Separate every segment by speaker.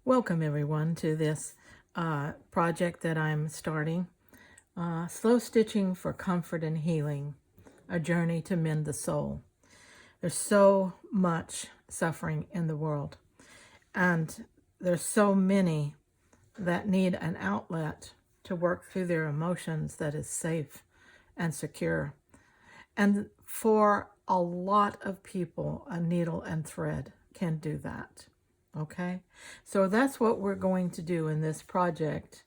Speaker 1: Welcome everyone to this project that I'm starting. Slow Stitching for Comfort and Healing, a journey to mend the soul. There's so much suffering in the world, and there's so many that need an outlet to work through their emotions that is safe and secure. And for a lot of people, a needle and thread can do that. Okay, so that's what we're going to do in this project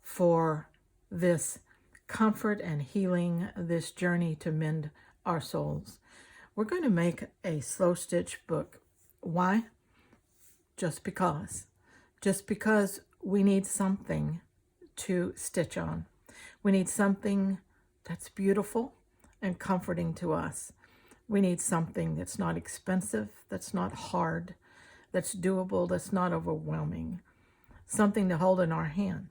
Speaker 1: for this comfort and healing, this journey to mend our souls. We're going to make a slow stitch book. Why? Just because. Just because we need something to stitch on. We need something that's beautiful and comforting to us. We need something that's not expensive, that's not hard, that's doable, that's not overwhelming. Something to hold in our hand.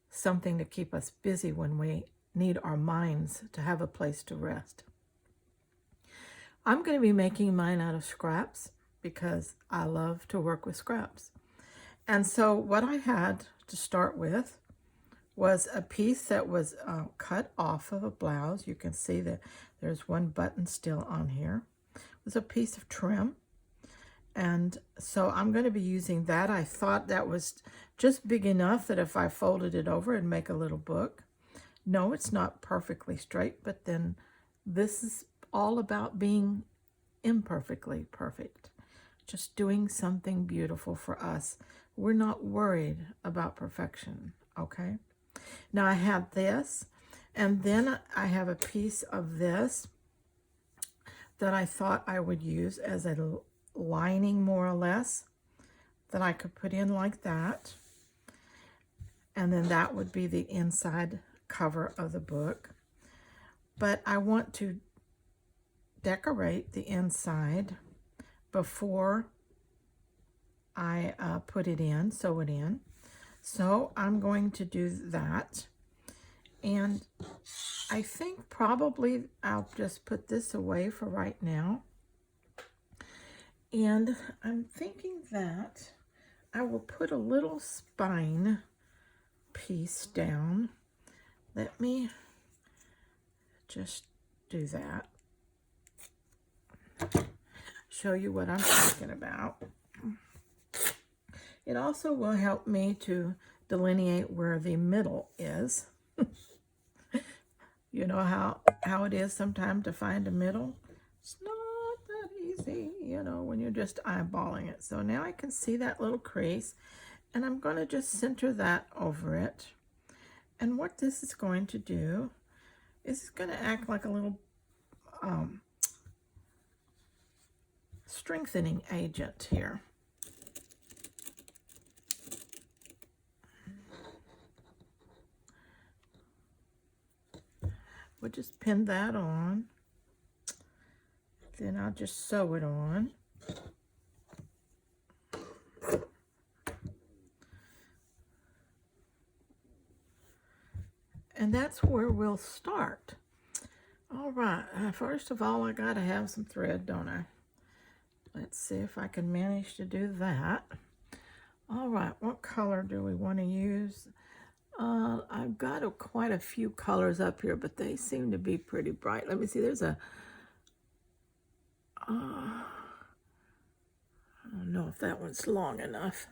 Speaker 1: Something to keep us busy when we need our minds to have a place to rest. I'm going to be making mine out of scraps because I love to work with scraps. And so what I had to start with was a piece that was cut off of a blouse. You can see that there's one button still on here. It was a piece of trim. And so I'm going to be using that. I thought that was just big enough that if I folded it over, it'd make a little book. No, it's not perfectly straight, but then this is all about being imperfectly perfect. Just doing something beautiful for us. We're not worried about perfection, okay? Now I have this, and then I have a piece of this that I thought I would use as a lining, more or less, that I could put in like that. And then that would be the inside cover of the book. But I want to decorate the inside before I put it in, sew it in. So I'm going to do that. And I think probably I'll just put this away for right now. And I'm thinking that I will put a little spine piece down. Let me just do that. Show you what I'm talking about. It also will help me to delineate where the middle is. You know how it is sometimes to find a middle? It's not that easy, you know, when you're just eyeballing it. So now I can see that little crease, and I'm going to just center that over it. And what this is going to do is it's going to act like a little strengthening agent here. We'll just pin that on. Then I'll just sew it on. And that's where we'll start. All right, first of all, I gotta have some thread, don't I? Let's see if I can manage to do that. All right, what color do we want to use? I've got quite a few colors up here, but they seem to be pretty bright. Let me see, there's a, I don't know if that one's long enough.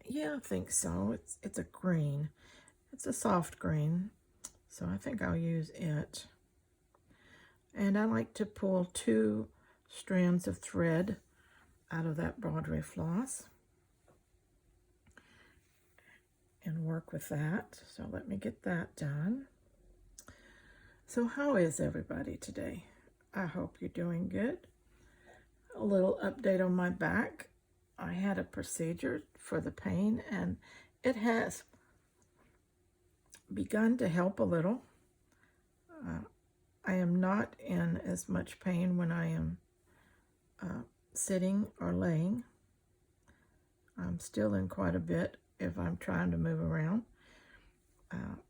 Speaker 1: Yeah, I think so. It's a green. It's a soft green, so I think I'll use it. And I like to pull 2 strands of thread out of that broderie floss and work with that. So let me get that done. So how is everybody today? I hope you're doing good. A little update on my back. I had a procedure for the pain, and it has begun to help a little. I am not in as much pain when I am sitting or laying. I'm still in quite a bit if I'm trying to move around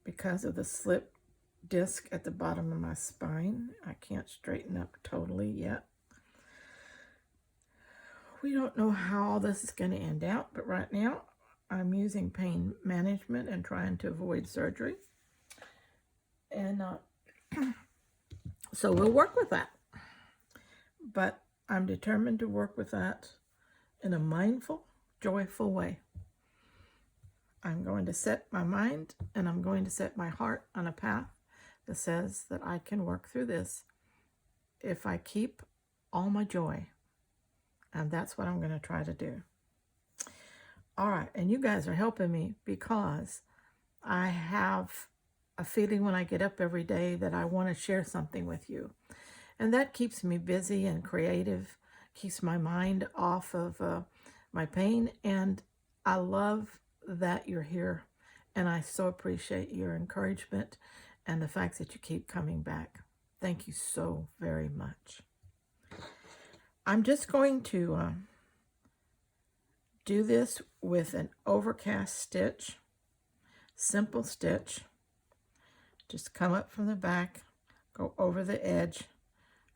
Speaker 1: because of the slip disc at the bottom of my spine. I can't straighten up totally yet. We don't know how all this is going to end out, but right now I'm using pain management and trying to avoid surgery. And so we'll work with that. But I'm determined to work with that in a mindful, joyful way. I'm going to set my mind and I'm going to set my heart on a path that says that I can work through this if I keep all my joy. And that's what I'm going to try to do. All right, and you guys are helping me because I have a feeling when I get up every day that I want to share something with you. And that keeps me busy and creative, keeps my mind off of my pain. And I love that you're here. And I so appreciate your encouragement and the fact that you keep coming back. Thank you so very much. I'm just going to do this with an overcast stitch, simple stitch. Just come up from the back, go over the edge,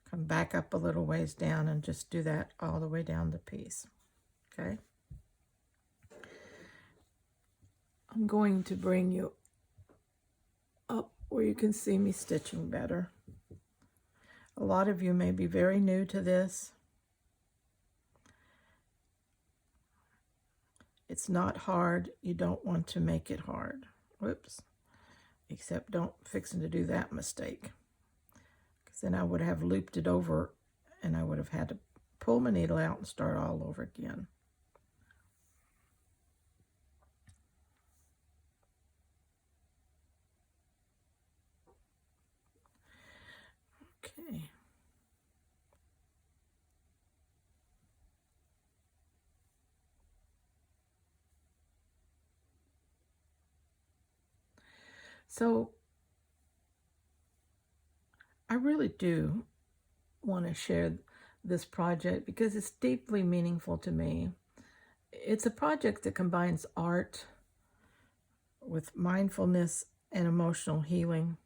Speaker 1: come back up a little ways down, and just do that all the way down the piece. Okay? I'm going to bring you up where you can see me stitching better. A lot of you may be very new to this. It's not hard. You don't want to make it hard. Whoops. Except don't fixing to do that mistake. Because then I would have looped it over and I would have had to pull my needle out and start all over again. Okay. So I really do want to share this project because it's deeply meaningful to me. It's a project that combines art with mindfulness and emotional healing.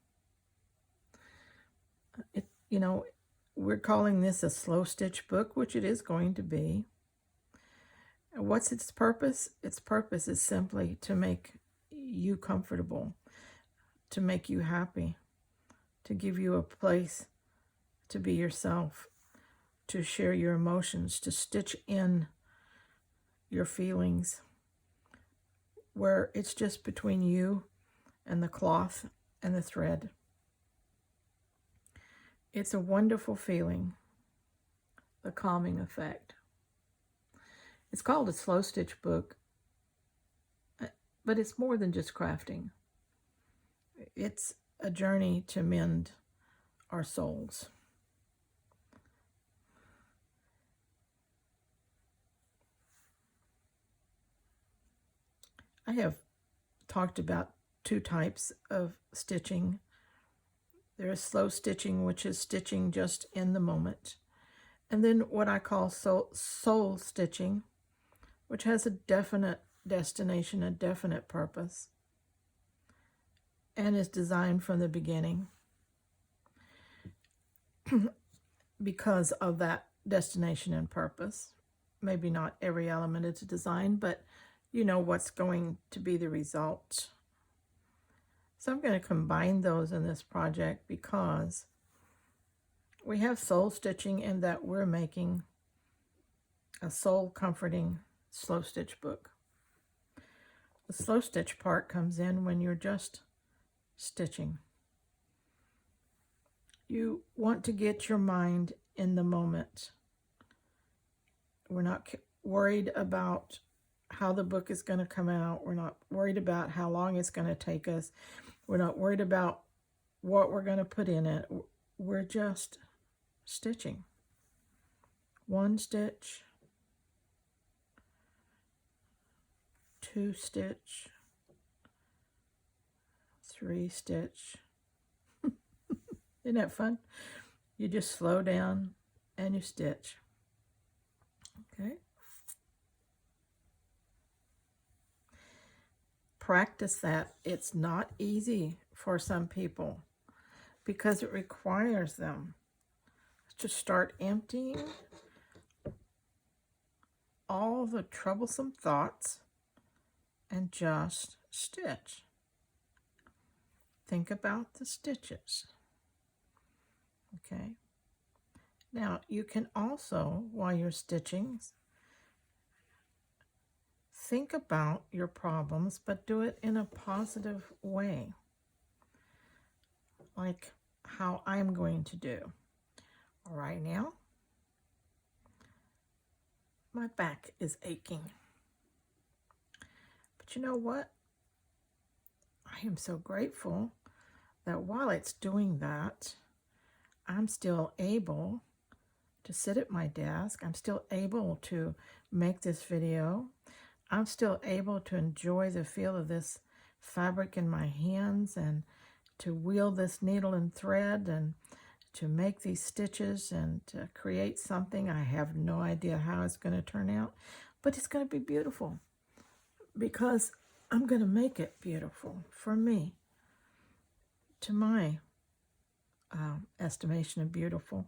Speaker 1: We're calling this a slow stitch book, which it is going to be. What's its purpose? Its purpose is simply to make you comfortable, to make you happy, to give you a place to be yourself, to share your emotions, to stitch in your feelings where it's just between you and the cloth and the thread. It's a wonderful feeling, the calming effect. It's called a slow stitch book, but it's more than just crafting. It's a journey to mend our souls. I have talked about two types of stitching. There is slow stitching, which is stitching just in the moment. And then what I call soul stitching, which has a definite destination, a definite purpose, and is designed from the beginning because of that destination and purpose. Maybe not every element is designed, but you know what's going to be the result. So I'm going to combine those in this project because we have soul stitching in that we're making a soul comforting slow stitch book. The slow stitch part comes in when you're just stitching. You want to get your mind in the moment. We're not worried about how the book is going to come out. We're not worried about how long it's going to take us. We're not worried about what we're going to put in it. We're just stitching. One stitch, two stitch, three stitch. Isn't that fun? You just slow down and you stitch. Okay. Practice that. It's not easy for some people because it requires them to start emptying all the troublesome thoughts and just stitch. Think about the stitches. Okay. Now, you can also, while you're stitching, think about your problems, but do it in a positive way, like how I'm going to do. Right now, my back is aching. But you know what? I am so grateful that while it's doing that, I'm still able to sit at my desk. I'm still able to make this video. I'm still able to enjoy the feel of this fabric in my hands and to wield this needle and thread and to make these stitches and to create something. I have no idea how it's going to turn out, but it's going to be beautiful because I'm going to make it beautiful for me, to my estimation of beautiful.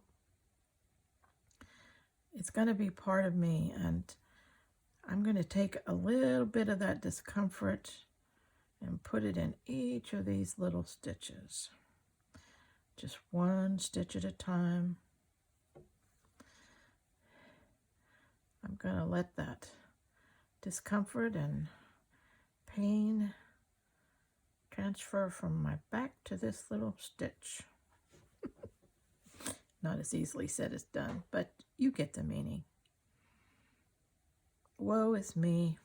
Speaker 1: It's going to be part of me, and I'm going to take a little bit of that discomfort and put it in each of these little stitches. Just one stitch at a time. I'm going to let that discomfort and pain transfer from my back to this little stitch. Not as easily said as done, but you get the meaning. Woe is me.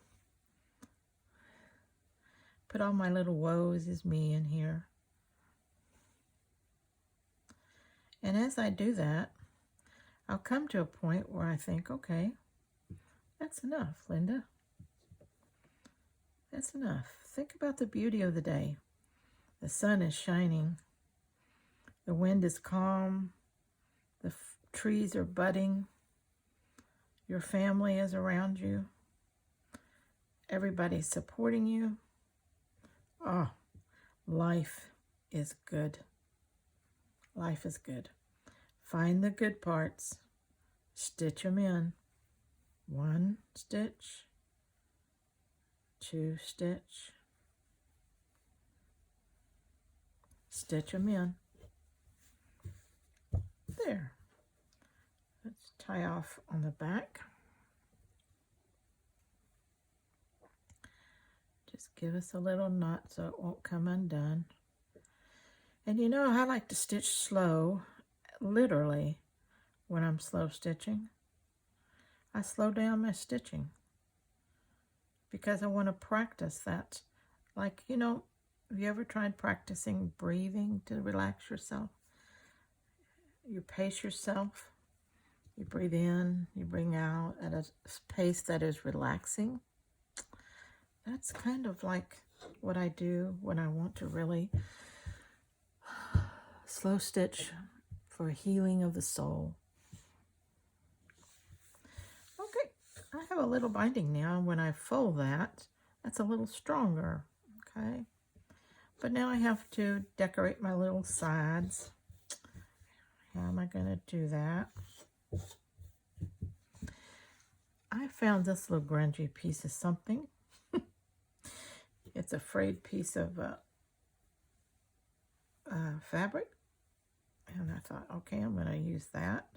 Speaker 1: Put all my little woes is me in here. And as I do that, I'll come to a point where I think, okay, that's enough, Linda. That's enough. Think about the beauty of the day. The sun is shining. The wind is calm. The trees are budding. Your family is around you. Everybody's supporting you. Oh, life is good. Life is good. Find the good parts. Stitch them in. 1 stitch. 2 stitch. Stitch them in. There. Let's tie off on the back. Just give us a little knot so it won't come undone. And you know, I like to stitch slow, literally, when I'm slow stitching. I slow down my stitching because I want to practice that. Like, you know, have you ever tried practicing breathing to relax yourself? You pace yourself. You breathe in, you bring out at a pace that is relaxing. That's kind of like what I do when I want to really slow stitch for healing of the soul. Okay, I have a little binding now. When I fold that, that's a little stronger, okay? But now I have to decorate my little sides. How am I going to do that? I found this little grungy piece of something. It's a frayed piece of fabric. And I thought, okay, I'm going to use that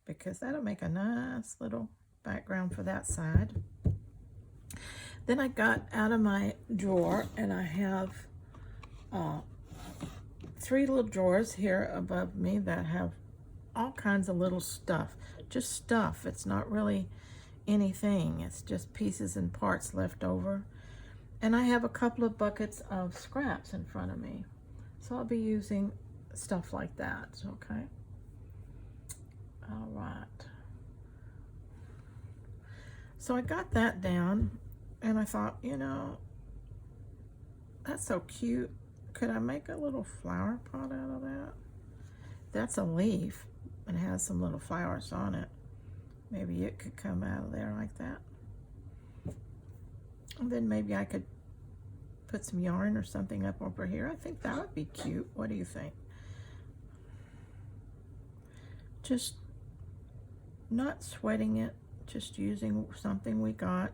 Speaker 1: because that'll make a nice little background for that side. Then I got out of my drawer, and I have 3 little drawers here above me that have all kinds of little stuff. Just stuff. It's not really anything. It's just pieces and parts left over. And I have a couple of buckets of scraps in front of me. So I'll be using stuff like that, okay? All right. So I got that down, and I thought, you know, that's so cute. Could I make a little flower pot out of that? That's a leaf and has some little flowers on it. Maybe it could come out of there like that. And then maybe I could put some yarn or something up over here. I think that would be cute. What do you think? Just not sweating it just using something we got,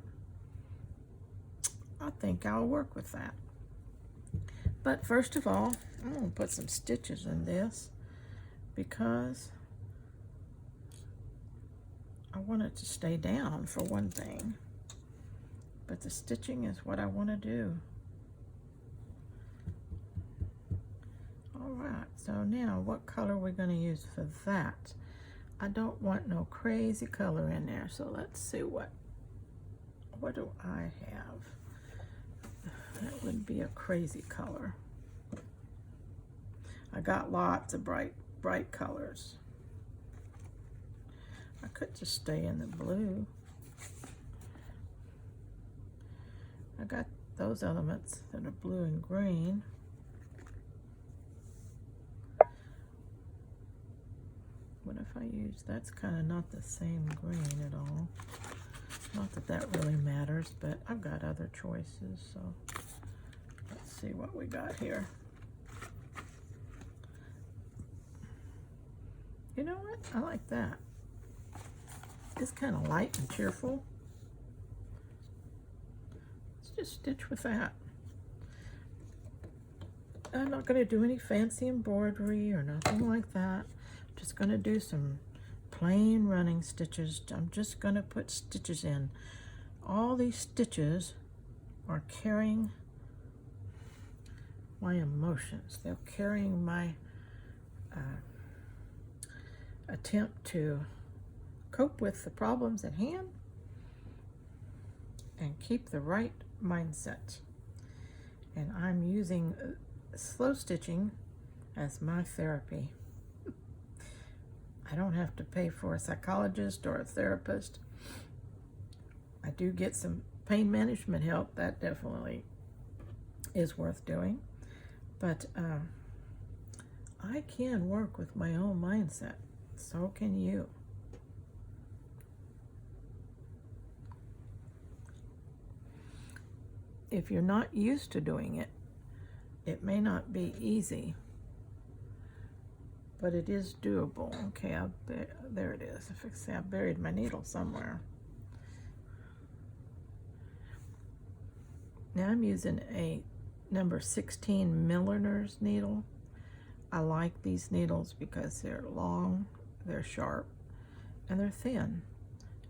Speaker 1: I think I'll work with that. But first of all, I'm going to put some stitches in this because I want it to stay down for one thing. But the stitching is what I want to do. All right, so now what color are we going to use for that? I don't want no crazy color in there, so let's see what do I have? That would be a crazy color. I got lots of bright colors. I could just stay in the blue. I got those elements that are blue and green. What if I use, that's kind of not the same green at all. Not that that really matters, but I've got other choices, so let's see what we got here. You know what? I like that. It's kind of light and cheerful. Let's just stitch with that. I'm not going to do any fancy embroidery or nothing like that. I'm just going to do some plain running stitches. I'm just going to put stitches in. All these stitches are carrying my emotions. They're carrying my attempt to cope with the problems at hand and keep the right mindset. And I'm using slow stitching as my therapy. I don't have to pay for a psychologist or a therapist. I do get some pain management help. That definitely is worth doing. But I can work with my own mindset. So can you. If you're not used to doing it, it may not be easy, but it is doable. Okay, there it is. If I say I buried my needle somewhere. Now I'm using a number 16 milliner's needle. I like these needles because they're long, they're sharp, and they're thin,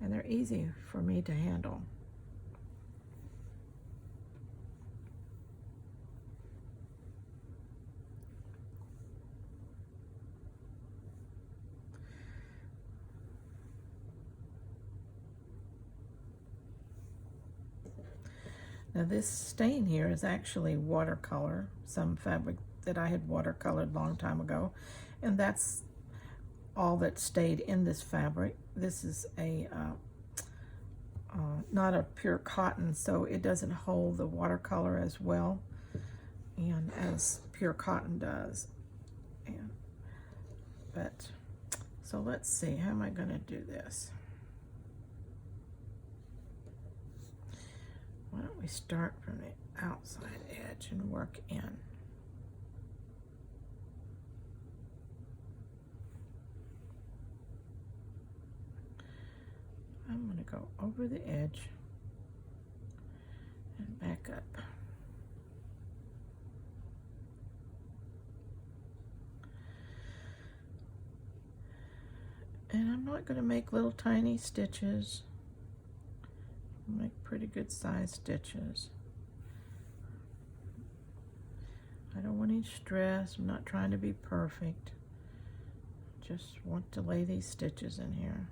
Speaker 1: and they're easy for me to handle. Now this stain here is actually watercolor, some fabric that I had watercolored a long time ago, and that's all that stayed in this fabric. This is a not a pure cotton, so it doesn't hold the watercolor as well and as pure cotton does. But so let's see, how am I going to do this? Why don't we start from the outside edge and work in? I'm going to go over the edge and back up. And I'm not going to make little tiny stitches. Make pretty good sized stitches. I don't want any stress. I'm not trying to be perfect. Just want to lay these stitches in here.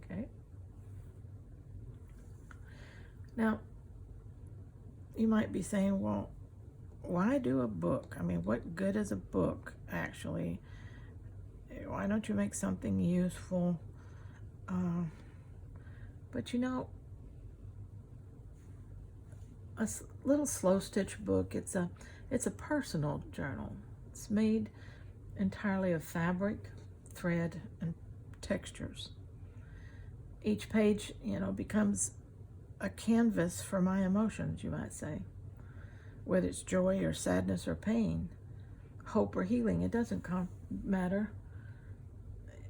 Speaker 1: Okay. Now, you might be saying, well, why do a book? I mean, what good is a book, actually? Why don't you make something useful? But you know, a little slow stitch book, it's a personal journal. It's made entirely of fabric, thread, and textures. Each page, you know, becomes a canvas for my emotions, you might say. Whether it's joy or sadness or pain, hope or healing, it doesn't matter.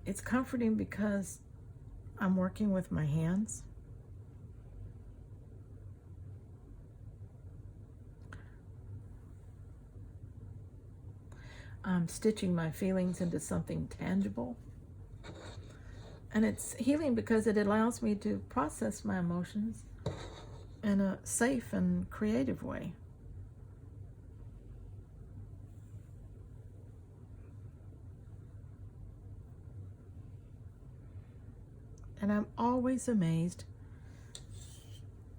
Speaker 1: It's comforting because I'm working with my hands. I'm stitching my feelings into something tangible. And it's healing because it allows me to process my emotions in a safe and creative way. And I'm always amazed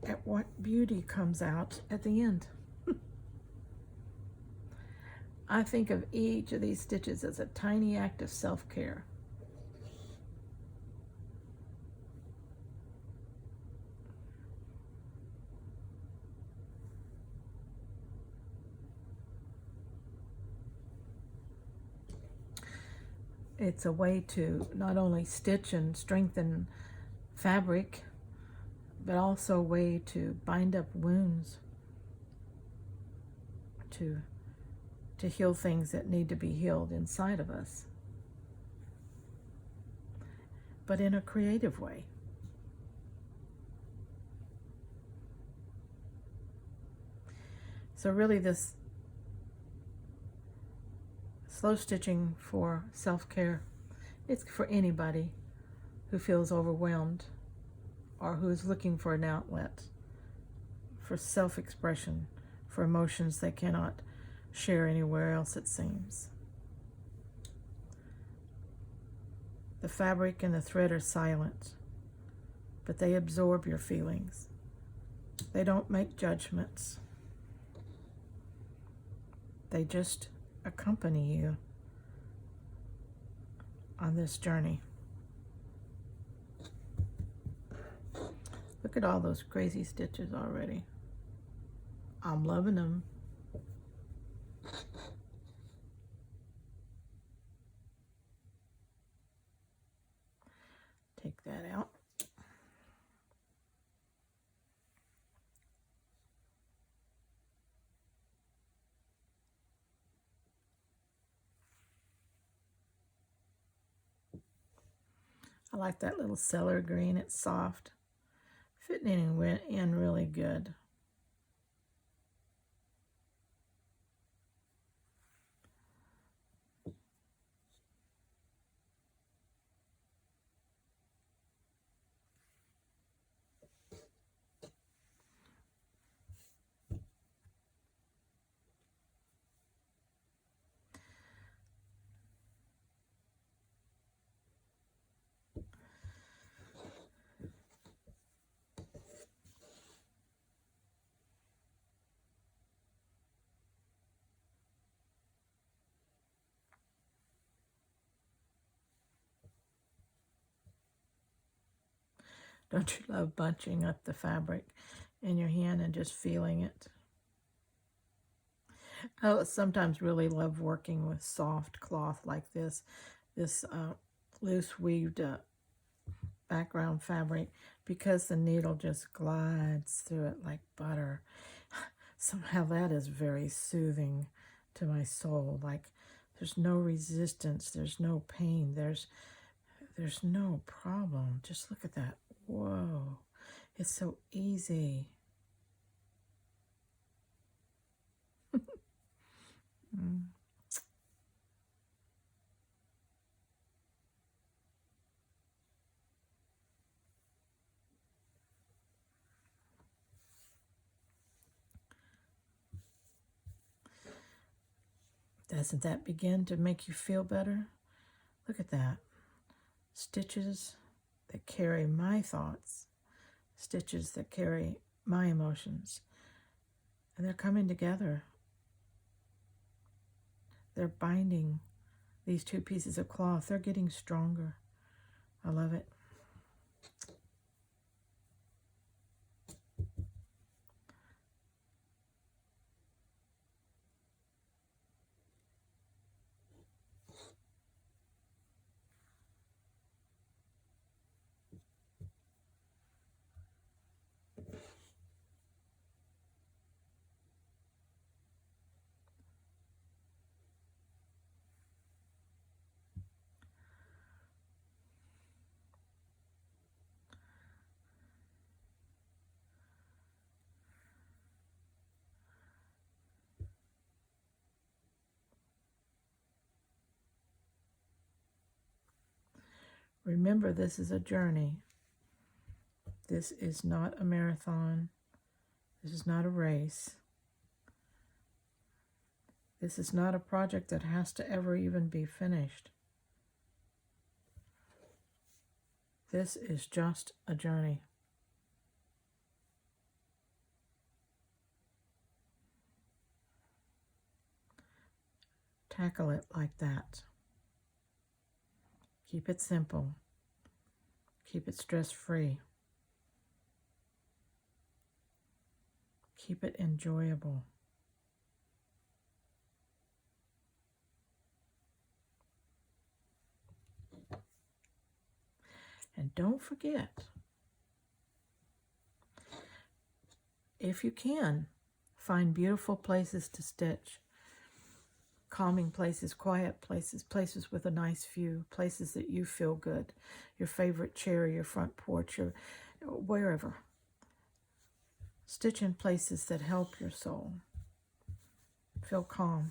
Speaker 1: at what beauty comes out at the end. I think of each of these stitches as a tiny act of self-care. It's a way to not only stitch and strengthen fabric, but also a way to bind up wounds, to heal things that need to be healed inside of us, but in a creative way. So really this slow stitching for self-care, it's for anybody who feels overwhelmed or who's looking for an outlet, for self-expression, for emotions they cannot share anywhere else, it seems. The fabric and the thread are silent, but they absorb your feelings. They don't make judgments. They just accompany you on this journey. Look at all those crazy stitches already. I'm loving them. Take that out. I like that little cellar green. It's soft. Fitting in really good. Don't you love bunching up the fabric in your hand and just feeling it? I sometimes really love working with soft cloth like this loose weaved background fabric, because the needle just glides through it like butter. Somehow that is very soothing to my soul. Like there's no resistance, there's no pain, there's no problem. Just look at that. Whoa, it's so easy. Mm. Doesn't that begin to make you feel better? Look at that. Stitches that carry my thoughts, stitches that carry my emotions, and they're coming together. They're binding these two pieces of cloth. They're getting stronger. I love it. Remember, this is a journey. This is not a marathon. This is not a race. This is not a project that has to ever even be finished. This is just a journey. Tackle it like that. Keep it simple. Keep it stress-free. Keep it enjoyable. And don't forget, if you can, find beautiful places to stitch. Calming places, quiet places, places with a nice view, places that you feel good. Your favorite chair, your front porch, or wherever. Stitch in places that help your soul. Feel calm.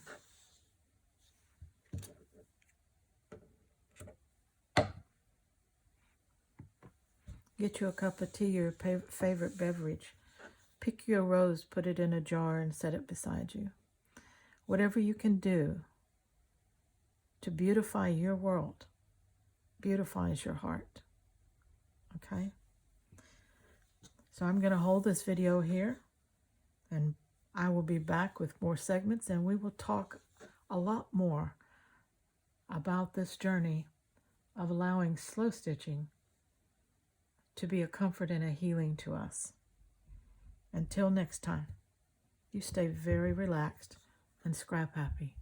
Speaker 1: Get you a cup of tea or your favorite beverage. Pick your rose, put it in a jar, and set it beside you. Whatever you can do to beautify your world beautifies your heart. Okay? So I'm going to hold this video here, and I will be back with more segments, and we will talk a lot more about this journey of allowing slow stitching to be a comfort and a healing to us. Until next time, you stay very relaxed and scrap happy.